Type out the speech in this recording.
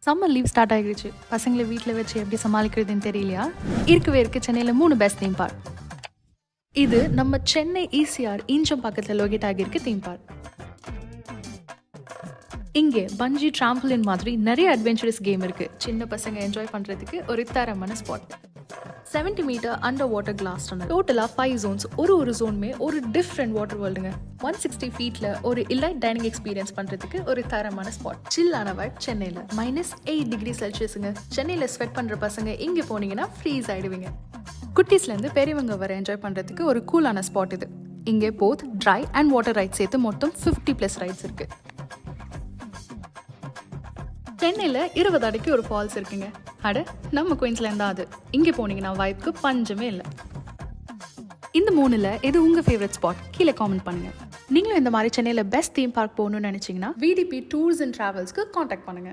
Summer leave start ஆகிடுச்சு. பசங்களை வீட்டில் வச்சு எப்படி சமாளிக்கிறதுன்னு தெரியலையா? இருக்கவே இருக்கு சென்னையில் 3 பெஸ்ட் தீம் பார்க். இது நம்ம சென்னை ECR ஈஞ்சம் பக்கத்தில் லொகேட் ஆகியிருக்கு தீம் பார்க். இங்கே பஞ்சி டிராம்பலின் மாதிரி நிறைய அட்வென்ச்சரஸ் கேம் இருக்கு. சின்ன பசங்க என்ஜாய் பண்றதுக்கு ஒரு தரமான spot. 70 metre under water glass tunnel. டோட்டலா 5 ஜோன்ஸ். ஒரு ஜோனுமே ஒரு டிஃப்ரெண்ட் வாட்டர் வேர்ல்டுங்க. 160 ஃபீட்ல ஒரு இலைட் டைனிங் எக்ஸ்பீரியன்ஸ் பண்றதுக்கு ஒரு தரமான ஸ்பாட். சில்லான வைப் சென்னையில -8 டிகிரி செல்சியஸுங்க. சென்னையில ஸ்வெட் பண்ற பசங்க இங்க போனீங்கன்னா ஃப்ரீஸ் ஆயிடுவீங்க. குட்டீஸ்ல இருந்து பெரியவங்க வர என்ஜாய் பண்றதுக்கு ஒரு கூலான ஸ்பாட் இது. இங்கே both try and water rides சேர்த்து மொத்தம் 50+ ரைட்ஸ் இருக்கு. சென்னையில் 20 அடிக்கு ஒரு ஃபால்ஸ் இருக்குங்க. அட நம்ம குயின்ஸ்லேண்ட் தான் அது. இங்கே போனீங்கன்னா வைப்க்கு பஞ்சமே இல்லை. இந்த 3ல் எது உங்கள் ஃபேவரட் ஸ்பாட்? கீழே காமெண்ட் பண்ணுங்க. நீங்களும் இந்த மாதிரி சென்னையில் பெஸ்ட் தீம் பார்க் போகணும்னு நினச்சிங்கன்னா VDP டூர்ஸ் அண்ட் ட்ராவல்ஸ்க்கு காண்டாக்ட் பண்ணுங்க.